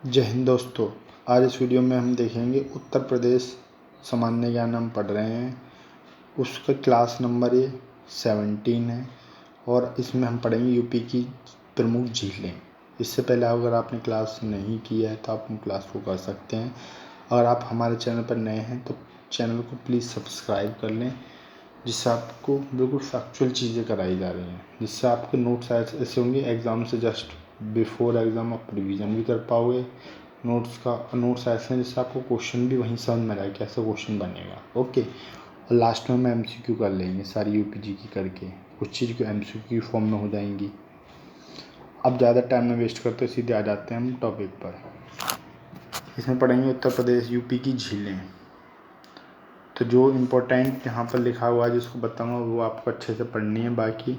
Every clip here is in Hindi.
जय हिंद दोस्तों। आज इस वीडियो में हम देखेंगे उत्तर प्रदेश सामान्य ज्ञान हम पढ़ रहे हैं, उसका क्लास नंबर ये 17 है और इसमें हम पढ़ेंगे यूपी की प्रमुख झीलें। इससे पहले अगर आपने क्लास नहीं किया है तो आप उन क्लास को कर सकते हैं। अगर आप हमारे चैनल पर नए हैं तो चैनल को प्लीज़ सब्सक्राइब कर लें, जिससे आपको बिल्कुल फैक्चुअल चीज़ें कराई जा रही हैं, जिससे आपके नोट्स ऐसे होंगे एग्ज़ाम से जस्ट बिफोर एग्ज़ाम आप रिवीजन भी कर पाओगे। नोट्स ऐसे हैं जिससे आपको क्वेश्चन भी वहीं समझ में आए कैसे क्वेश्चन बनेगा। ओके, और लास्ट में हम एमसीक्यू कर लेंगे सारी यूपीजी की करके, कुछ चीज़ को एमसीक्यू फॉर्म में हो जाएंगी। अब ज़्यादा टाइम में वेस्ट करते सीधे आ जाते हैं हम टॉपिक पर। इसमें पढ़ेंगे उत्तर प्रदेश यूपी की झीलें। तो जो इम्पोर्टेंट यहाँ पर लिखा हुआ है जिसको बताऊँगा वो आपको अच्छे से पढ़नी है, बाकी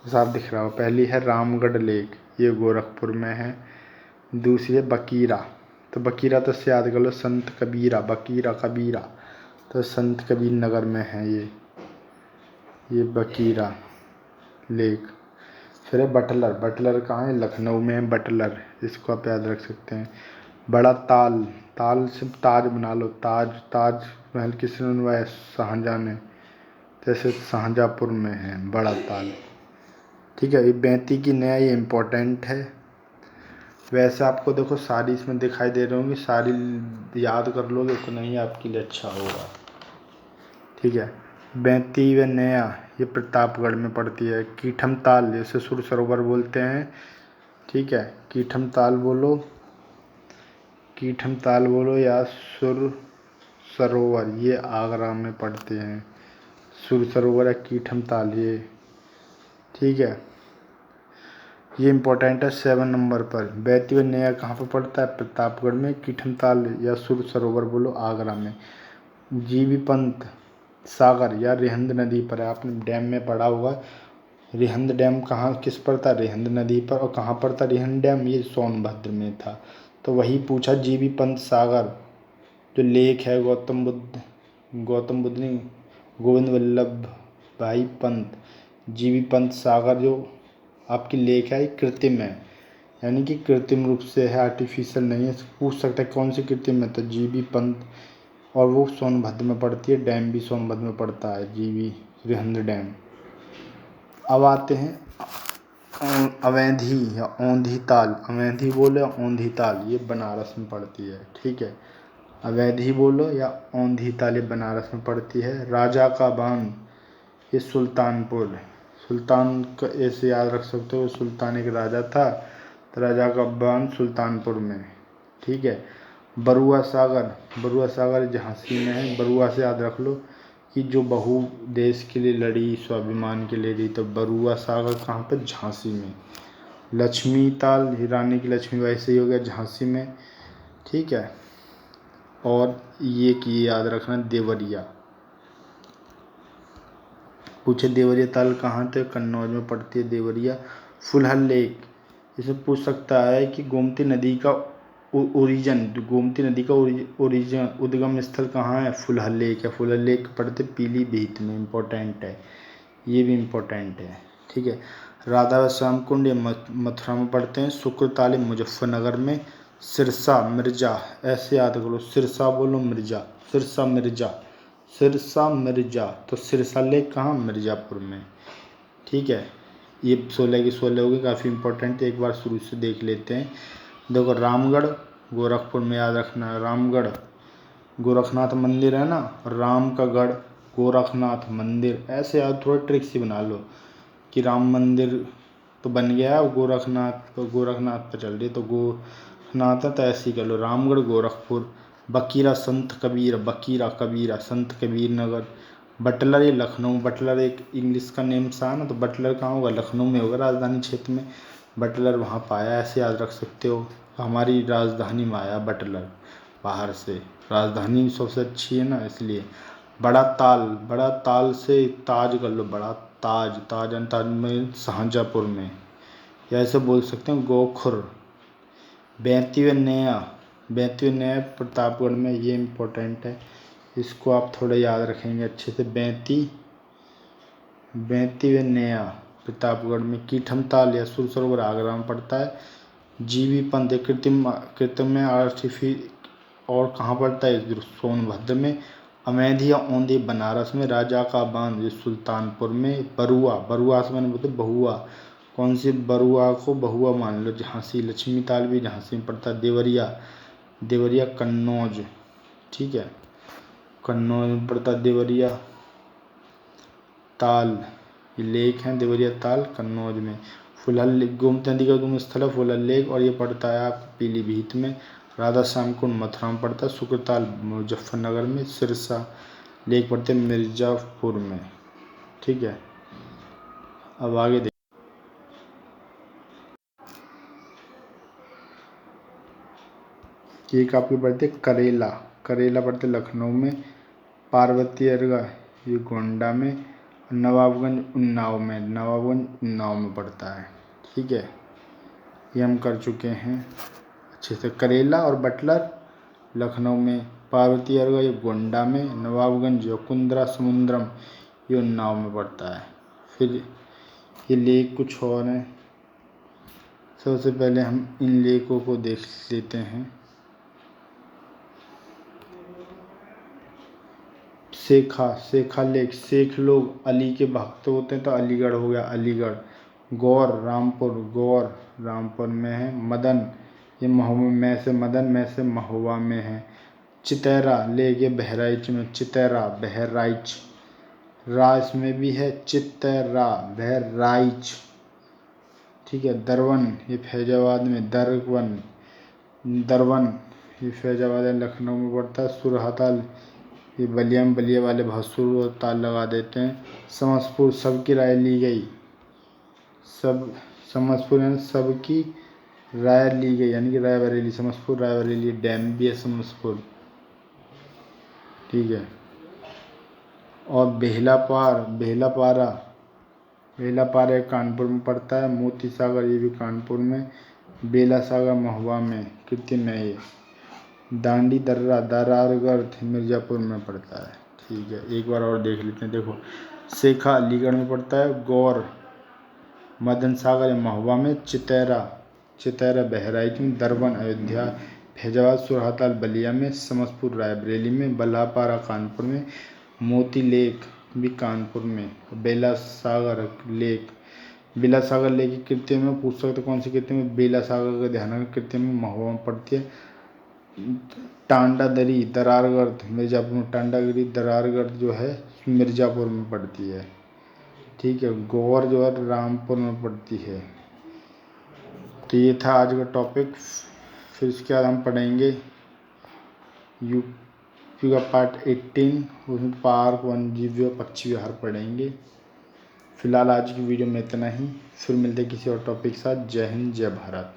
साफ दिख रहा हो। पहली है रामगढ़ लेक, ये गोरखपुर में है। दूसरी है बकीरा, तो बकीरा तो से याद कर लो संत कबीरा, बकीरा कबीरा तो संत कबीर नगर में है ये बकीरा लेक। फिर है बटलर, बटलर कहाँ है? लखनऊ में है बटलर, इसको आप याद रख सकते हैं। बड़ा ताल, ताल से ताज बना लो, ताज महल किसने बनवाया? शाहजहाँ ने, जैसे शाहजहाँपुर में है बड़ा ताल। ठीक है, ये 35 की नया, ये इम्पोर्टेंट है। वैसे आपको देखो सारी इसमें दिखाई दे रही होंगी, सारी याद कर लोगे तो नहीं आपके लिए अच्छा होगा। ठीक है, 32 व नया, ये प्रतापगढ़ में पड़ती है। कीठम ताल, जैसे सुर सरोवर बोलते हैं। ठीक है, कीठम ताल बोलो, कीठम ताल बोलो या सुर सरोवर, ये आगरा में पड़ते हैं। सुर सरोवर या कीठम ताल ये। ठीक है, ये इम्पोर्टेंट है 7 नंबर पर। 32 नया कहाँ पर पड़ता है? प्रतापगढ़ में। कीठम ताल या सुर सरोवर बोलो आगरा में। जीबी पंत सागर या रिहंद नदी पर है, आपने डैम में पढ़ा होगा। रिहंद डैम कहाँ किस पर था? रिहंद नदी पर। और कहाँ पर था रिहंद डैम? ये सोनभद्र में था। तो वही पूछा, जीबी पंत सागर जो लेक है, गौतम बुद्ध नहीं, गोविंद वल्लभ भाई पंत, जीबी पंत सागर जो आपकी लेक है, ये कृत्रिम है, यानी कि कृत्रिम रूप से है, आर्टिफिशियल नहीं है। पूछ सकता है कौन सी कृत्रिम है, तो जीबी पंत, और वो सोनभद्र में पड़ती है। डैम भी सोनभद्र में पड़ता है, जीबी रिहंद डैम। अब आते हैं अवैधी या औंधी ताल, अवैधी बोलो या औंधी ताल, ये बनारस में पड़ती है। ठीक है, अवैधी बोलो या औंधी ताल, ये बनारस में पड़ती है। राजा का बांध, ये सुल्तानपुर, सुल्तान का ऐसे याद रख सकते हो, सुल्तान एक राजा था, तो राजा का बांध सुल्तानपुर में। ठीक है, बरुआ सागर, बरुआ सागर झांसी में है। बरुआ से याद रख लो कि जो बहू देश के लिए लड़ी, स्वाभिमान के लिए लड़ी, तो बरुआ सागर कहाँ पर? झांसी में। लक्ष्मी ताल, रानी की लक्ष्मीबाई से ही हो गया, झांसी में। ठीक है, और ये कि याद रखना देवरिया, पूछे देवरिया ताल कहाँ? तो कन्नौज में पड़ती है देवरिया। फुलहर लेक, इसे पूछ सकता है कि गोमती नदी का ओरिजन, गोमती नदी का ओरिजन उद्गम स्थल कहाँ है? फुलहर लेक है। फुलहर लेक पड़ते पीलीभीत में, इम्पोर्टेंट है, ये भी इम्पोर्टेंट है। ठीक है, राधा व श्याम कुंड ये मथुरा में पड़ते हैं। शुक्र ताल मुजफ्फरनगर में। सिरसा मिर्जा, ऐसे याद करो, सिरसा बोलो मिर्जा, सिरसा मिर्जा, सिरसा मिर्जा, तो सिरसा लेक कहाँ? मिर्ज़ापुर में। ठीक है, ये 16 की 16 होगी, काफ़ी इंपॉर्टेंट है, एक बार शुरू से देख लेते हैं। देखो रामगढ़ गोरखपुर में याद रखना है, रामगढ़ गोरखनाथ मंदिर है ना, राम का गढ़ गोरखनाथ मंदिर, ऐसे याद थोड़ा ट्रिक से बना लो कि राम मंदिर तो बन गया है, गोरखनाथ तो गोरखनाथ पर चल रही, तो गोरखनाथ है तो ऐसे ही कर लो, रामगढ़ गोरखपुर। बकीरा संत कबीर, बकीरा कबीरा संत कबीर नगर। बटलर ये लखनऊ, बटलर एक इंग्लिश का नेम सा है ना, तो बटलर कहाँ होगा? लखनऊ में होगा, राजधानी क्षेत्र में। बटलर वहाँ पाया, ऐसे याद रख सकते हो। हमारी राजधानी में आया बटलर, बाहर से, राजधानी सबसे अच्छी है ना इसलिए। बड़ा ताल, बड़ा ताल से ताज कर लो, बड़ा ताज, ताज अंताज में शाहजहाँपुर में, या ऐसे बोल सकते हैं गोखुर। 32 नया, 32 नया प्रतापगढ़ में, ये इम्पोर्टेंट है, इसको आप थोड़ा याद रखेंगे अच्छे से। 32 नया प्रतापगढ़ में। कीठम ताल या सुर सरोवर आगरा में पड़ता है। जीवी पंथ कृत्रिम कृत्रिम में और कहाँ पड़ता है? सोनभद्र में। अमेधिया औंधे बनारस में। राजा का बांध ये सुल्तानपुर में। बरुआ, बरुआ से मैंने बोलते बहुआ, कौन सी बरुआ को बहुआ मान लो। झांसी लक्ष्मी ताल भी झांसी में पड़ता है। देवरिया, देवरिया कन्नौज, ठीक है, कन्नौज में पड़ता है देवरिया। ताल ये लेक है, देवरिया ताल कन्नौज में। फुलहर गोमती नदी का उद्गम स्थल है फुलहर लेक, और ये पड़ता है आपको पीलीभीत में। राधा श्याम कुंड मथुरा में पड़ता है। शुक्रताल मुजफ्फरनगर में। सिरसा लेक पड़ते हैं मिर्जापुर में, ठीक है। अब आगे देख, एक आपके पड़ते करेला, करेला पड़ते लखनऊ में। पार्वती अर्गा ये गोंडा में। नवाबगंज उन्नाव में, नवाबगंज उन्नाव में पड़ता है, ठीक है। ये हम कर चुके हैं अच्छे से। करेला और बटलर लखनऊ में। पार्वती अर्गा ये गोंडा में। नवाबगंज कुंद्रा समुद्रम ये उन्नाव में पड़ता है। फिर ये लेक कुछ और हैं, सबसे पहले हम इन लेकों को देख लेते हैं। शेखा, शेखा लेक, शेख लोग अली के भक्त होते हैं तो अलीगढ़ हो गया अलीगढ़। गौर रामपुर, गौर रामपुर में है। मदन ये महुआ में से मदन में से महुआ में है। चितैरा लेक ये बहराइच में। चितैरा बहराइच, राज में भी है चितैरा बहराइच, ठीक है। दरवन ये फैजाबाद में। दरवन, दरवन ये फैजाबाद है लखनऊ में पड़ता है। सुरहताल ये बलिया में, बलिया वाले भसुर और ताल लगा देते हैं। समसपुर सबकी राय ली गई, सब समसपुर यानी सबकी राय ली गई, यानी कि रायबरेली। समसपुर रायबरेली डैम भी है समसपुर, ठीक है। और बेहलापार, बेहलापारा, बेहलापारा ये कानपुर में पड़ता है। मोती सागर ये भी कानपुर में। बेला सागर महुआ में, कृत्रिम में ये। दांडी दर्रा दरारगढ़ मिर्ज़ापुर में पड़ता है, ठीक है। एक बार और देख लेते हैं, देखो। शेखा अलीगढ़ में पड़ता है। गौर मदन सागर महुआ में। चितैरा, चितैरा बहराइच में। दरवन अयोध्या। फैजाबाद सुरहताल बलिया में। समसपुर रायबरेली में। बल्लापारा कानपुर में। मोती लेक भी कानपुर में। बेला सागर लेक, बेला सागर लेक की कृत्रिम में पूछ सकते कौन सी कृत्रिम में? बेला सागर का ध्यान रखें, कृत्रिम में महुआ में पड़ती है। टांडादरी दरारगढ़ मिर्ज़ापुर में। टांडागिरी दरारगढ़ जो है मिर्ज़ापुर में पड़ती है, ठीक है। गौर जो है रामपुर में पड़ती है। तो ये था आज का टॉपिक। फिर इसके बाद हम पढ़ेंगे यूपी का पार्ट 18, उसमें पार्क वन्यजीव और पक्षी विहार पढ़ेंगे। फिलहाल आज की वीडियो में इतना ही, फिर मिलते किसी और टॉपिक के साथ। जय हिंद, जय भारत।